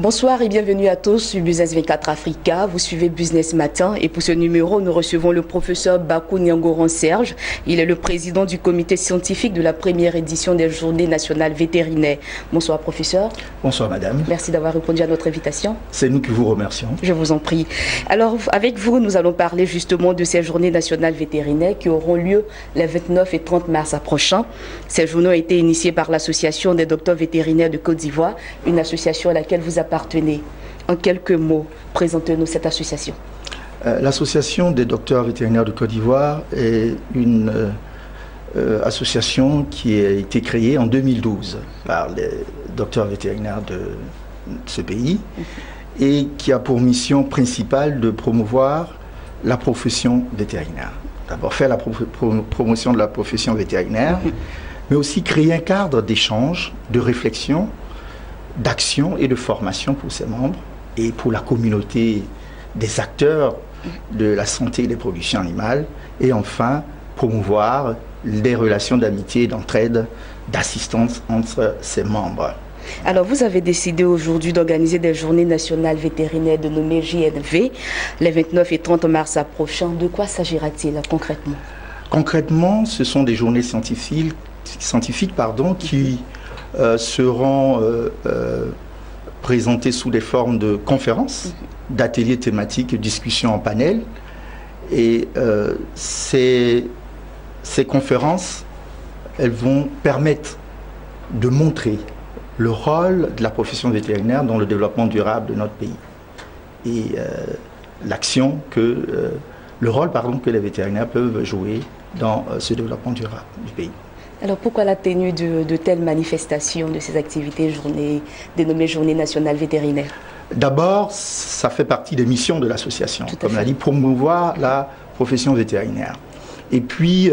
Bonsoir et bienvenue à tous sur Business 24 Africa. Vous suivez Business Matin et pour ce numéro, nous recevons le professeur Bakou Niangoran Serge. Il est le président du comité scientifique de la première édition des Journées nationales vétérinaires. Bonsoir professeur. Bonsoir madame. Merci d'avoir répondu à notre invitation. C'est nous qui vous remercions. Je vous en prie. Alors avec vous, nous allons parler justement de ces Journées nationales vétérinaires qui auront lieu les 29 et 30 mars prochains. Ces journées ont été initiées par l'Association des docteurs vétérinaires de Côte d'Ivoire, une association à laquelle vous appartenez. En quelques mots, présentez-nous cette association. L'association des docteurs vétérinaires de Côte d'Ivoire est une association qui a été créée en 2012 par les docteurs vétérinaires de ce pays et qui a pour mission principale de promouvoir la profession vétérinaire. D'abord faire la promotion de la profession vétérinaire, mais aussi créer un cadre d'échange, de réflexion, d'action et de formation pour ses membres et pour la communauté des acteurs de la santé et des productions animales, et enfin promouvoir des relations d'amitié, d'entraide, d'assistance entre ses membres. Alors vous avez décidé aujourd'hui d'organiser des journées nationales vétérinaires dénommées JNV les 29 et 30 mars prochains. De quoi s'agira-t-il concrètement? Concrètement, ce sont des journées scientifiques qui seront présentés sous des formes de conférences, d'ateliers thématiques, de discussions en panel. Et ces conférences, elles vont permettre de montrer le rôle de la profession vétérinaire dans le développement durable de notre pays. Et le rôle que les vétérinaires peuvent jouer dans ce développement durable du pays. Alors pourquoi la tenue de telles manifestations, de ces activités dénommées Journée nationale vétérinaire? D'abord, ça fait partie des missions de l'association, comme l'a dit, promouvoir la profession vétérinaire. Et puis,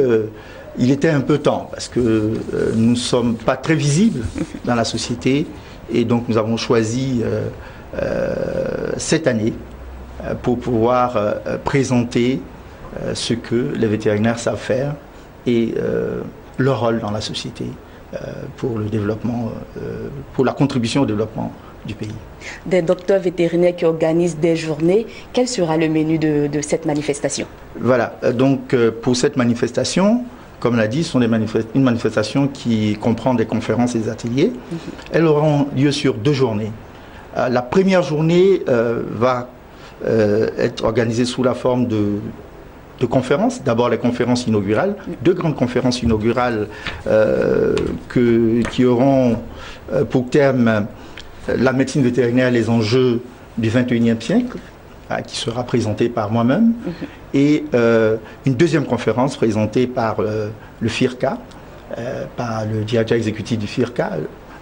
il était un peu temps, parce que nous ne sommes pas très visibles dans la société, et donc nous avons choisi cette année pour pouvoir présenter ce que les vétérinaires savent faire et leur rôle dans la société pour le développement, pour la contribution au développement du pays. Des docteurs vétérinaires qui organisent des journées, quel sera le menu de cette manifestation? Voilà, donc pour cette manifestation, comme l'a dit, ce sont une manifestation qui comprend des conférences et des ateliers. Elles auront lieu sur 2 journées. La première journée va être organisée sous la forme de conférences. D'abord les conférences inaugurales, 2 grandes conférences inaugurales qui auront pour thème la médecine vétérinaire, les enjeux du 21e siècle, qui sera présentée par moi-même, et une deuxième conférence présentée par le FIRCA, par le directeur exécutif du FIRCA,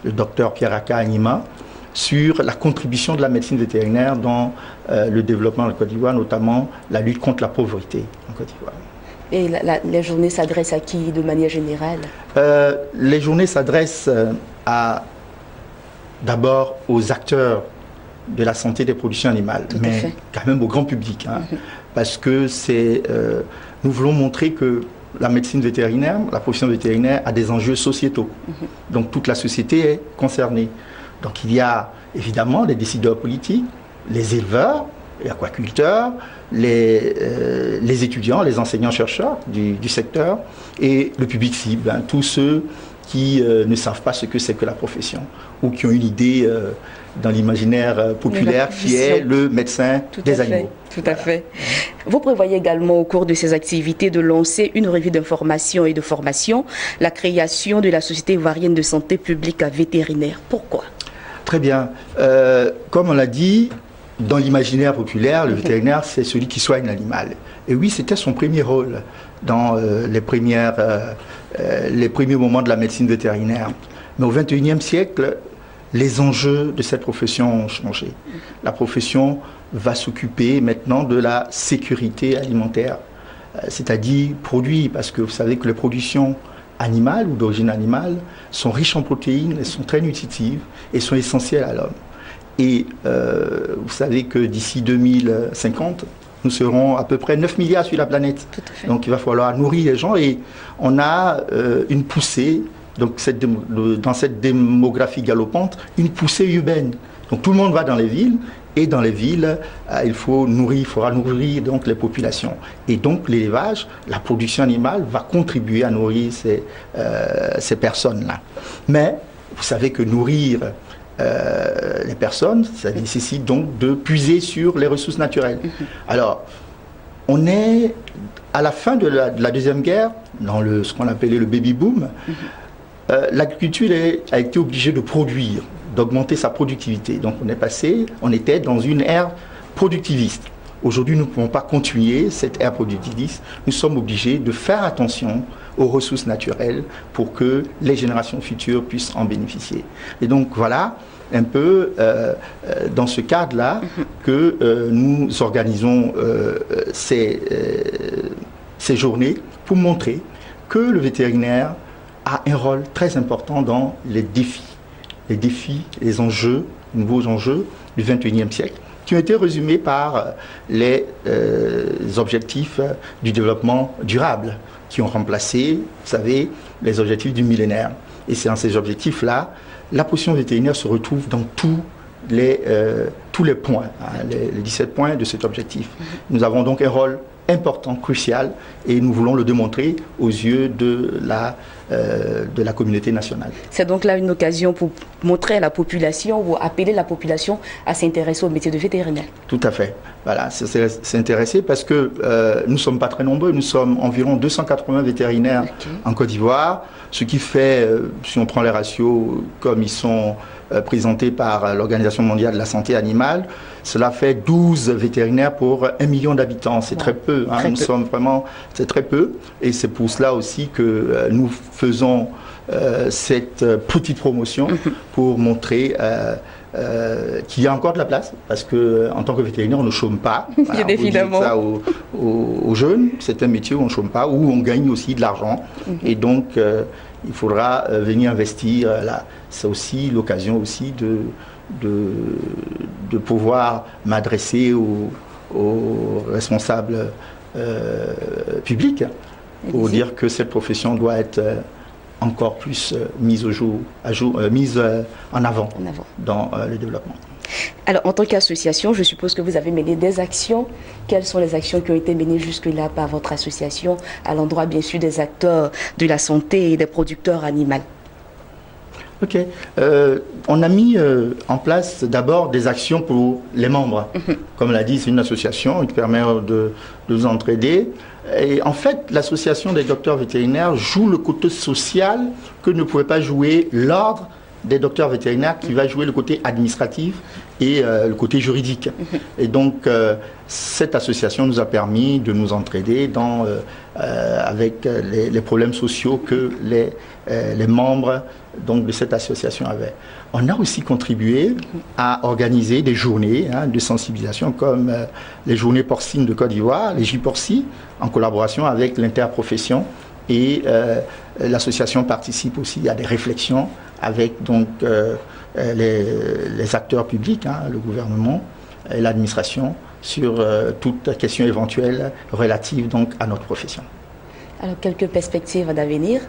le docteur Pierre-Aka Anima, sur la contribution de la médecine vétérinaire dans le développement de la Côte d'Ivoire, notamment la lutte contre la pauvreté en Côte d'Ivoire. Et les journées s'adressent à qui de manière générale? Les journées s'adressent d'abord aux acteurs de la santé des productions animales, mais quand même au grand public, parce que nous voulons montrer que la médecine vétérinaire, la profession vétérinaire a des enjeux sociétaux. Donc toute la société est concernée. Donc il y a évidemment les décideurs politiques, les éleveurs, les aquaculteurs, les étudiants, les enseignants-chercheurs du secteur et le public cible, tous ceux qui ne savent pas ce que c'est que la profession ou qui ont une idée dans l'imaginaire populaire qui est le médecin des animaux. Tout à fait. Vous prévoyez également au cours de ces activités de lancer une revue d'information et de formation, la création de la Société ivoirienne de santé publique vétérinaire. Pourquoi? Très bien. Comme on l'a dit, dans l'imaginaire populaire, le vétérinaire, c'est celui qui soigne l'animal. Et oui, c'était son premier rôle dans les premiers moments de la médecine vétérinaire. Mais au XXIe siècle, les enjeux de cette profession ont changé. La profession va s'occuper maintenant de la sécurité alimentaire, c'est-à-dire produits, parce que vous savez que les productions animales ou d'origine animale sont riches en protéines, elles sont très nutritives et sont essentielles à l'homme. Et vous savez que d'ici 2050, nous serons à peu près 9 milliards sur la planète. Donc il va falloir nourrir les gens et on a une poussée, donc dans cette démographie galopante, une poussée urbaine. Donc tout le monde va dans les villes, et dans les villes, il faudra nourrir donc les populations. Et donc l'élevage, la production animale va contribuer à nourrir ces personnes-là. Mais vous savez que nourrir les personnes, ça nécessite donc de puiser sur les ressources naturelles. Alors, on est à la fin de la Deuxième Guerre, dans ce qu'on appelait le baby-boom. L'agriculture a été obligée de produire, d'augmenter sa productivité. Donc on était dans une ère productiviste. Aujourd'hui, nous ne pouvons pas continuer cette ère productiviste. Nous sommes obligés de faire attention aux ressources naturelles pour que les générations futures puissent en bénéficier. Et donc voilà un peu dans ce cadre-là que nous organisons ces journées pour montrer que le vétérinaire a un rôle très important dans les défis, les enjeux, les nouveaux enjeux du XXIe siècle, qui ont été résumés par les objectifs du développement durable, qui ont remplacé, vous savez, les objectifs du millénaire. Et c'est dans ces objectifs-là, la profession vétérinaire se retrouve dans tous les points, les 17 points de cet objectif. Nous avons donc un rôle important, crucial, et nous voulons le démontrer aux yeux de la communauté nationale. C'est donc là une occasion pour montrer à la population ou appeler la population à s'intéresser au métier de vétérinaire. Tout à fait. Voilà, s'intéresser parce que nous ne sommes pas très nombreux, nous sommes environ 280 vétérinaires en Côte d'Ivoire, ce qui fait, si on prend les ratios comme ils sont présentés par l'Organisation mondiale de la santé animale, cela fait 12 vétérinaires pour 1 million d'habitants. C'est très peu. C'est très peu. Et c'est pour cela aussi que nous faisons cette petite promotion pour montrer qu'il y a encore de la place. Parce qu'en tant que vétérinaire, on ne chôme pas. Bien évidemment. On dit ça aux jeunes. C'est un métier où on ne chôme pas, où on gagne aussi de l'argent. Et donc, il faudra venir investir là. C'est aussi l'occasion aussi de pouvoir m'adresser aux responsables publics pour dire que cette profession doit être encore plus mise en avant dans le développement. Alors, en tant qu'association, je suppose que vous avez mené des actions. Quelles sont les actions qui ont été menées jusque-là par votre association à l'endroit, bien sûr, des acteurs de la santé et des producteurs animaux? Ok. On a mis en place d'abord des actions pour les membres. Comme l'a dit, c'est une association qui permet de nous entraider. Et en fait, l'association des docteurs vétérinaires joue le côté social que ne pouvait pas jouer l'ordre des docteurs vétérinaires, qui va jouer le côté administratif et le côté juridique. Et donc, cette association nous a permis de nous entraider avec les problèmes sociaux que les membres donc, de cette association avaient. On a aussi contribué à organiser des journées de sensibilisation comme les journées porcines de Côte d'Ivoire, les J-Porci, en collaboration avec l'interprofession. Et l'association participe aussi à des réflexions avec donc, les acteurs publics, le gouvernement et l'administration, sur toute question éventuelle relative donc, à notre profession. Alors, quelques perspectives d'avenir?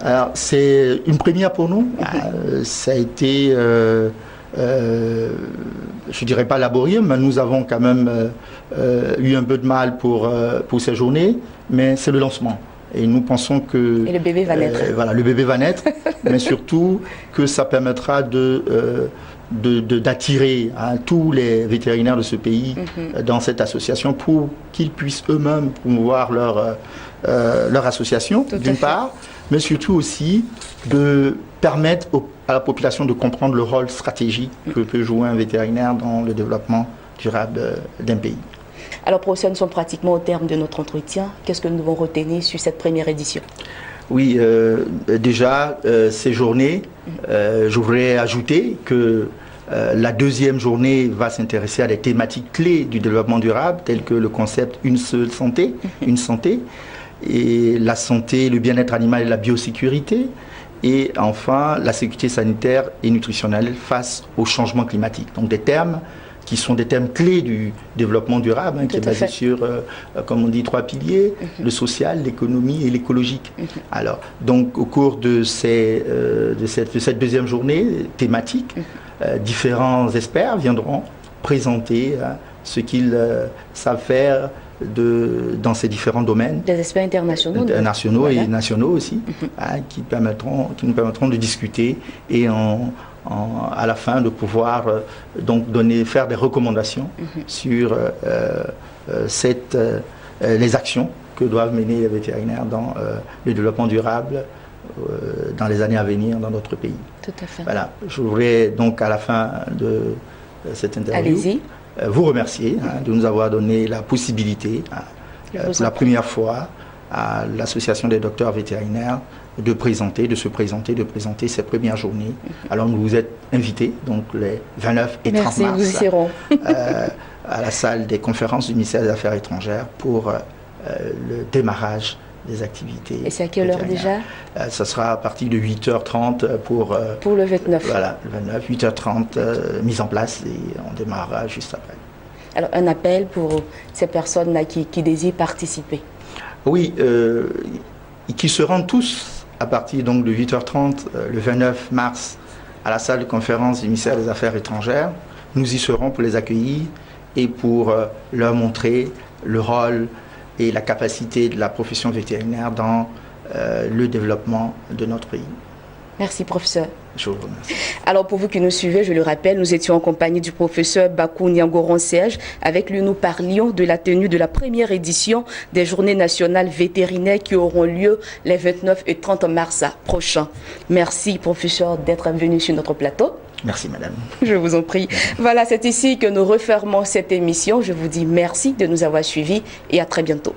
Alors, c'est une première pour nous. Ça a été, je ne dirais pas laborieux, mais nous avons quand même eu un peu de mal pour ces journées, mais c'est le lancement. Et nous pensons que... Et le bébé va naître. Voilà, le bébé va naître, mais surtout que ça permettra d'attirer tous les vétérinaires de ce pays dans cette association pour qu'ils puissent eux-mêmes promouvoir leur association, d'une part, mais surtout aussi de permettre à la population de comprendre le rôle stratégique que peut jouer un vétérinaire dans le développement durable d'un pays. Alors, professeur, nous sommes pratiquement au terme de notre entretien. Qu'est-ce que nous devons retenir sur cette première édition? Oui, déjà, ces journées, je voudrais ajouter que la deuxième journée va s'intéresser à des thématiques clés du développement durable, telles que le concept une seule santé, une santé, et la santé, le bien-être animal et la biosécurité, et enfin la sécurité sanitaire et nutritionnelle face au changement climatique. Donc des termes qui sont des thèmes clés du développement durable, qui est basé sur, comme on dit, 3 piliers, le social, l'économie et l'écologique. Alors, donc, au cours de cette deuxième journée thématique, différents experts viendront présenter ce qu'ils savent faire dans ces différents domaines. Des experts internationaux. Nationaux et nationaux aussi, qui nous permettront de discuter et à la fin de pouvoir donc faire des recommandations sur les actions que doivent mener les vétérinaires dans le développement durable dans les années à venir dans notre pays. Tout à fait. Voilà, je voudrais donc à la fin de cette interview vous remercier de nous avoir donné la possibilité, pour la première fois, à l'Association des docteurs vétérinaires de se présenter ces premières journées. Alors nous vous êtes invités, donc les 29 et 30 mars, nous y serons. à la salle des conférences du ministère des Affaires étrangères pour le démarrage des activités. Et c'est à quelle heure déjà? Ça sera à partir de 8h30 pour le 29. Voilà, le 29, 8h30, mise en place et on démarrera juste après. Alors un appel pour ces personnes-là qui désirent participer. Oui, qui se rendent tous à partir donc de 8h30 le 29 mars à la salle de conférence du ministère des Affaires étrangères. Nous y serons pour les accueillir et pour leur montrer le rôle et la capacité de la profession vétérinaire dans le développement de notre pays. Merci, professeur. Je vous remercie. Alors, pour vous qui nous suivez, je le rappelle, nous étions en compagnie du professeur Bakou Nyangoron Serge. Avec lui, nous parlions de la tenue de la première édition des Journées nationales vétérinaires qui auront lieu les 29 et 30 mars prochains. Merci, professeur, d'être venu sur notre plateau. Merci, madame. Je vous en prie. Voilà, c'est ici que nous refermons cette émission. Je vous dis merci de nous avoir suivis et à très bientôt.